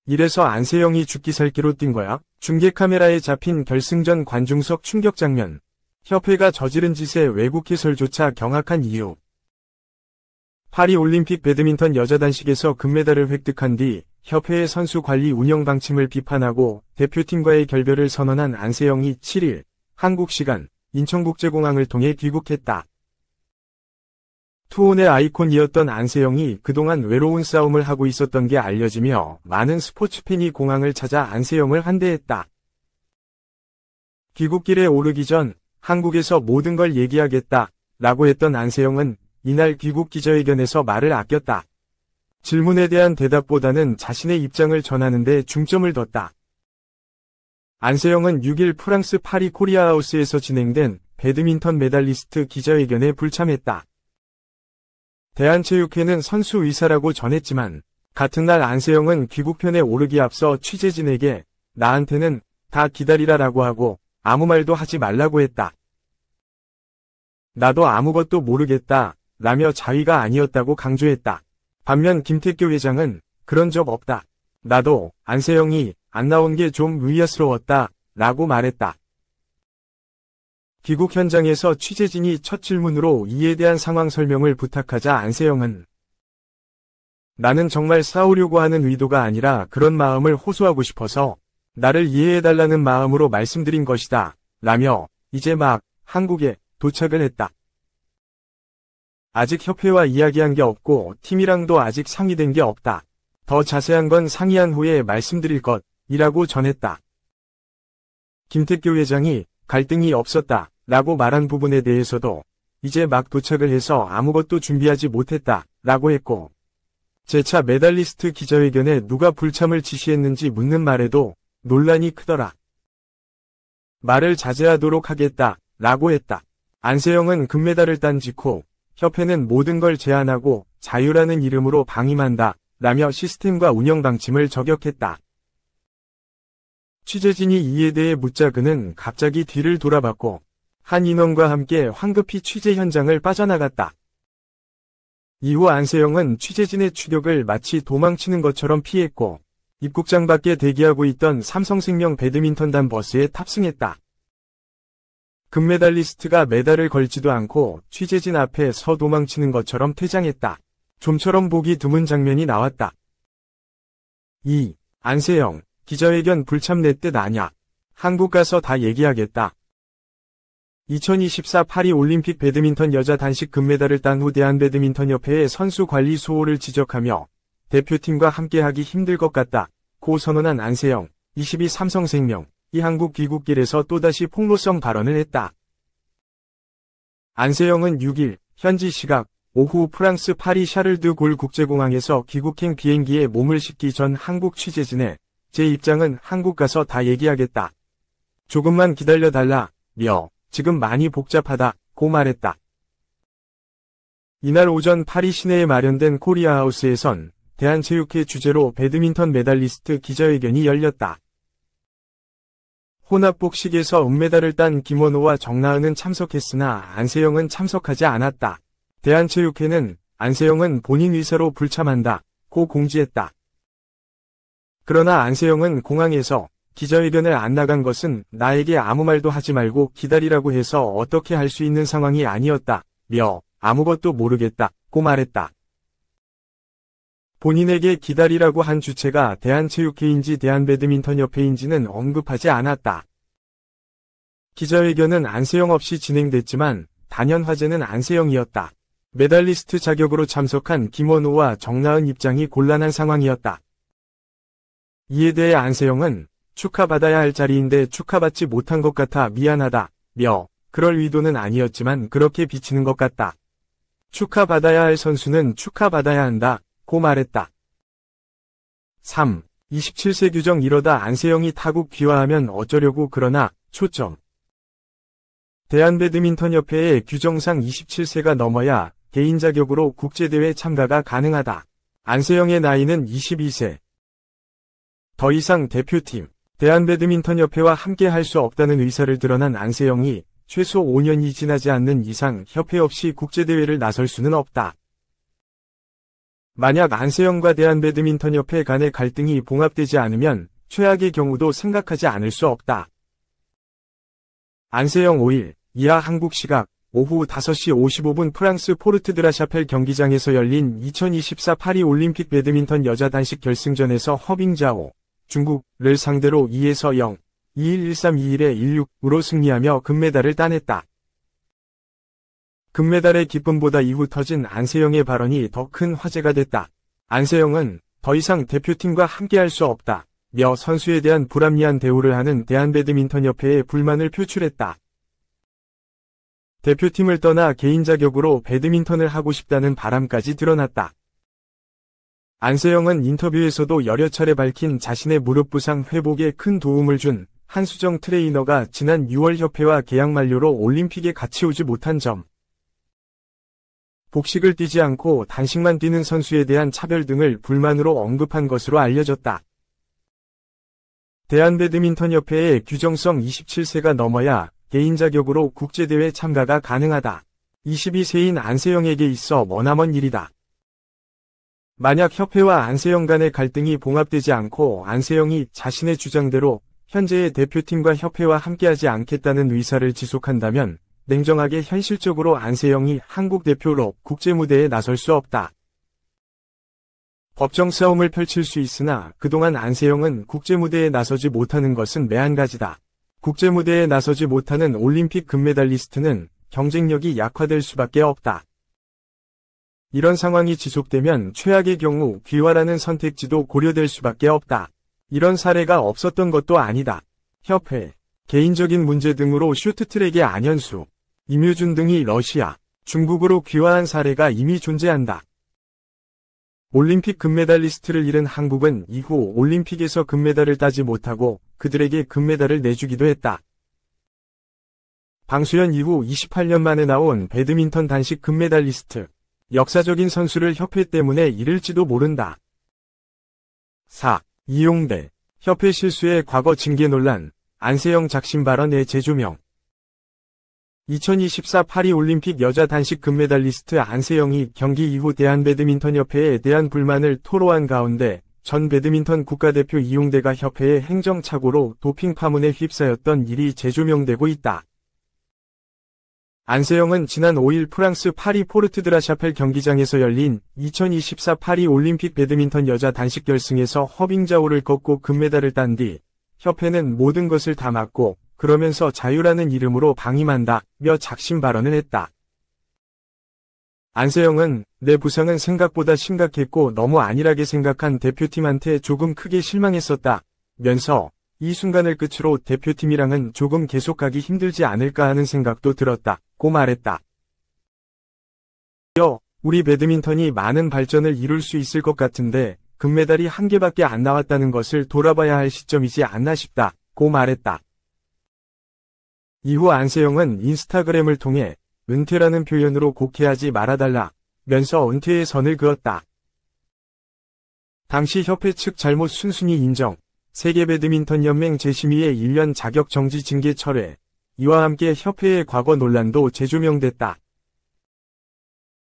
이래서 안세영이 죽기 살기로 뛴 거야? 중계 카메라에 잡힌 결승전 관중석 충격 장면. 협회가 저지른 짓에 외국 해설조차 경악한 이유. 파리올림픽 배드민턴 여자 단식에서 금메달을 획득한 뒤 협회의 선수 관리 운영 방침을 비판하고 대표팀과의 결별을 선언한 안세영이 7일 한국 시간 인천국제공항을 통해 귀국했다. 투혼의 아이콘이었던 안세영이 그동안 외로운 싸움을 하고 있었던 게 알려지며 많은 스포츠팬이 공항을 찾아 안세영을 환대했다. 귀국길에 오르기 전 한국에서 모든 걸 얘기하겠다 라고 했던 안세영은 이날 귀국 기자회견에서 말을 아꼈다. 질문에 대한 대답보다는 자신의 입장을 전하는 데 중점을 뒀다. 안세영은 6일 프랑스 파리 코리아하우스에서 진행된 배드민턴 메달리스트 기자회견에 불참했다. 대한체육회는 선수 의사라고 전했지만 같은 날 안세영은 귀국편에 오르기 앞서 취재진에게 나한테는 다 기다리라라고 하고 아무 말도 하지 말라고 했다. 나도 아무것도 모르겠다 라며 자위가 아니었다고 강조했다. 반면 김태규 회장은 그런 적 없다. 나도 안세영이 안 나온 게 좀 의아스러웠다 라고 말했다. 귀국 현장에서 취재진이 첫 질문으로 이에 대한 상황 설명을 부탁하자 안세영은 나는 정말 싸우려고 하는 의도가 아니라 그런 마음을 호소하고 싶어서 나를 이해해달라는 마음으로 말씀드린 것이다 라며 이제 막 한국에 도착을 했다. 아직 협회와 이야기한 게 없고 팀이랑도 아직 상의된 게 없다. 더 자세한 건 상의한 후에 말씀드릴 것이라고 전했다. 김태규 회장이 갈등이 없었다 라고 말한 부분에 대해서도 이제 막 도착을 해서 아무것도 준비하지 못했다 라고 했고 재차 메달리스트 기자회견에 누가 불참을 지시했는지 묻는 말에도 논란이 크더라. 말을 자제하도록 하겠다 라고 했다. 안세영은 금메달을 딴 직후 협회는 모든 걸 제한하고 자유라는 이름으로 방임한다 라며 시스템과 운영 방침을 저격했다. 취재진이 이에 대해 묻자 그는 갑자기 뒤를 돌아봤고 한 인원과 함께 황급히 취재 현장을 빠져나갔다. 이후 안세영은 취재진의 추격을 마치 도망치는 것처럼 피했고 입국장 밖에 대기하고 있던 삼성생명 배드민턴단 버스에 탑승했다. 금메달리스트가 메달을 걸지도 않고 취재진 앞에 서 도망치는 것처럼 퇴장했다. 좀처럼 보기 드문 장면이 나왔다. 2. 안세영, 기자회견 불참 내 뜻 아냐. 한국 가서 다 얘기하겠다. 2024 파리 올림픽 배드민턴 여자 단식 금메달을 딴 후 대한배드민턴협회의 선수 관리 수호를 지적하며 대표팀과 함께하기 힘들 것 같다. 고 선언한 안세영, 22 삼성생명, 이 한국 귀국길에서 또다시 폭로성 발언을 했다. 안세영은 6일 현지 시각 오후 프랑스 파리 샤를드골 국제공항에서 귀국행 비행기에 몸을 싣기 전 한국 취재진에 제 입장은 한국 가서 다 얘기하겠다. 조금만 기다려달라, 지금 많이 복잡하다고 말했다. 이날 오전 파리 시내에 마련된 코리아하우스에선 대한체육회 주재로 배드민턴 메달리스트 기자회견이 열렸다. 혼합복식에서 은메달을 딴 김원호와 정나은은 참석했으나 안세영은 참석하지 않았다. 대한체육회는 안세영은 본인 의사로 불참한다고 공지했다. 그러나 안세영은 공항에서 기자회견을 안 나간 것은 나에게 아무 말도 하지 말고 기다리라고 해서 어떻게 할 수 있는 상황이 아니었다며 아무것도 모르겠다고 말했다. 본인에게 기다리라고 한 주체가 대한체육회인지 대한배드민턴협회인지는 언급하지 않았다. 기자회견은 안세영 없이 진행됐지만 단연 화제는 안세영이었다. 메달리스트 자격으로 참석한 김원호와 정나은 입장이 곤란한 상황이었다. 이에 대해 안세영은 축하받아야 할 자리인데 축하받지 못한 것 같아 미안하다며 그럴 의도는 아니었지만 그렇게 비치는 것 같다. 축하받아야 할 선수는 축하받아야 한다고 말했다. 3. 27세 규정 이러다 안세영이 타국 귀화하면 어쩌려고 그러나 초점. 대한배드민턴협회의 규정상 27세가 넘어야 개인 자격으로 국제대회 참가가 가능하다. 안세영의 나이는 22세. 더 이상 대표팀, 대한배드민턴협회와 함께 할 수 없다는 의사를 드러난 안세영이 최소 5년이 지나지 않는 이상 협회 없이 국제대회를 나설 수는 없다. 만약 안세영과 대한배드민턴협회 간의 갈등이 봉합되지 않으면 최악의 경우도 생각하지 않을 수 없다. 안세영 5일 이하 한국 시각 오후 5시 55분 프랑스 포르트드라샤펠 경기장에서 열린 2024 파리 올림픽 배드민턴 여자 단식 결승전에서 허빙자오, 중국을 상대로 2에서 0, 2-1, 1-3, 2-1에 1-6으로 승리하며 금메달을 따냈다. 금메달의 기쁨보다 이후 터진 안세영의 발언이 더 큰 화제가 됐다. 안세영은 더 이상 대표팀과 함께할 수 없다. 며 선수에 대한 불합리한 대우를 하는 대한배드민턴협회에 불만을 표출했다. 대표팀을 떠나 개인 자격으로 배드민턴을 하고 싶다는 바람까지 드러났다. 안세영은 인터뷰에서도 여러 차례 밝힌 자신의 무릎 부상 회복에 큰 도움을 준 한수정 트레이너가 지난 6월 협회와 계약 만료로 올림픽에 같이 오지 못한 점, 복식을 뛰지 않고 단식만 뛰는 선수에 대한 차별 등을 불만으로 언급한 것으로 알려졌다. 대한배드민턴협회의 규정성 27세가 넘어야 개인 자격으로 국제대회 참가가 가능하다. 22세인 안세영에게 있어 머나먼 일이다. 만약 협회와 안세영 간의 갈등이 봉합되지 않고 안세영이 자신의 주장대로 현재의 대표팀과 협회와 함께하지 않겠다는 의사를 지속한다면 냉정하게 현실적으로 안세영이 한국 대표로 국제무대에 나설 수 없다. 법정 싸움을 펼칠 수 있으나 그동안 안세영은 국제무대에 나서지 못하는 것은 매한가지다. 국제무대에 나서지 못하는 올림픽 금메달리스트는 경쟁력이 약화될 수밖에 없다. 이런 상황이 지속되면 최악의 경우 귀화라는 선택지도 고려될 수밖에 없다. 이런 사례가 없었던 것도 아니다. 협회, 개인적인 문제 등으로 쇼트트랙의 안현수, 임유준 등이 러시아, 중국으로 귀화한 사례가 이미 존재한다. 올림픽 금메달리스트를 잃은 한국은 이후 올림픽에서 금메달을 따지 못하고 그들에게 금메달을 내주기도 했다. 방수현 이후 28년 만에 나온 배드민턴 단식 금메달리스트, 역사적인 선수를 협회 때문에 잃을지도 모른다. 4. 이용대, 협회 실수의 과거 징계 논란, 안세영 작심 발언의 재조명. 2024 파리 올림픽 여자 단식 금메달리스트 안세영이 경기 이후 대한배드민턴협회에 대한 불만을 토로한 가운데 전 배드민턴 국가대표 이용대가 협회의 행정착오로 도핑 파문에 휩싸였던 일이 재조명되고 있다. 안세영은 지난 5일 프랑스 파리 포르트드라샤펠 경기장에서 열린 2024 파리 올림픽 배드민턴 여자 단식 결승에서 허빙자오를 꺾고 금메달을 딴 뒤 협회는 모든 것을 다 막고 그러면서 자유라는 이름으로 방임한다 며 작심 발언을 했다. 안세영은 내 부상은 생각보다 심각했고 너무 안일하게 생각한 대표팀한테 조금 크게 실망했었다 면서 이 순간을 끝으로 대표팀이랑은 조금 계속 가기 힘들지 않을까 하는 생각도 들었다고 말했다. 우리 배드민턴이 많은 발전을 이룰 수 있을 것 같은데 금메달이 한 개밖에 안 나왔다는 것을 돌아봐야 할 시점이지 않나 싶다고 말했다. 이후 안세영은 인스타그램을 통해 은퇴라는 표현으로 곡해하지 말아달라 면서 은퇴의 선을 그었다. 당시 협회 측 잘못 순순히 인정, 세계배드민턴연맹 재심의의 1년 자격 정지 징계 철회, 이와 함께 협회의 과거 논란도 재조명됐다.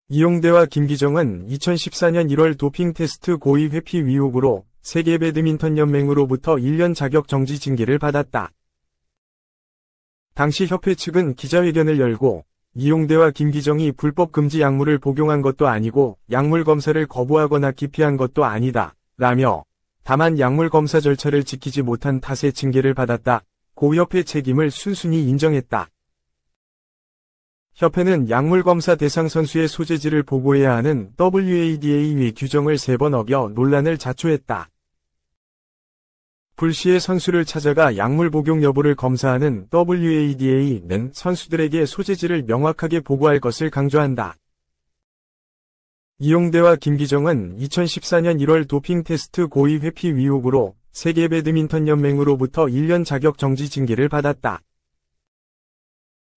이용대와 김기정은 2014년 1월 도핑 테스트 고의 회피 의혹으로 세계배드민턴연맹으로부터 1년 자격 정지 징계를 받았다. 당시 협회 측은 기자회견을 열고 이용대와 김기정이 불법 금지 약물을 복용한 것도 아니고 약물 검사를 거부하거나 기피한 것도 아니다 라며 다만 약물 검사 절차를 지키지 못한 탓에 징계를 받았다. 고 협회 책임을 순순히 인정했다. 협회는 약물 검사 대상 선수의 소재지를 보고해야 하는 WADA 규정을 3번 어겨 논란을 자초했다. 불시에 선수를 찾아가 약물 복용 여부를 검사하는 WADA는 선수들에게 소재지를 명확하게 보고할 것을 강조한다. 이용대와 김기정은 2014년 1월 도핑 테스트 고의 회피 의혹으로 세계배드민턴연맹으로부터 1년 자격 정지 징계를 받았다.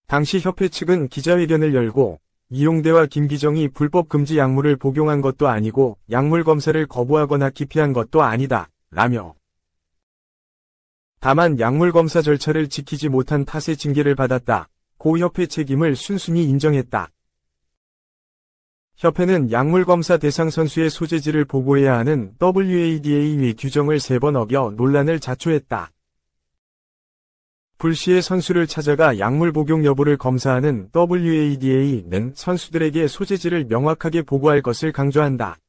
당시 협회 측은 기자회견을 열고 이용대와 김기정이 불법 금지 약물을 복용한 것도 아니고 약물 검사를 거부하거나 기피한 것도 아니다 라며 다만 약물 검사 절차를 지키지 못한 탓에 징계를 받았다 고 협회 책임을 순순히 인정했다. 협회는 약물검사 대상 선수의 소재지를 보고해야 하는 WADA 규정을 3번 어겨 논란을 자초했다. 불시에 선수를 찾아가 약물 복용 여부를 검사하는 WADA는 선수들에게 소재지를 명확하게 보고할 것을 강조한다.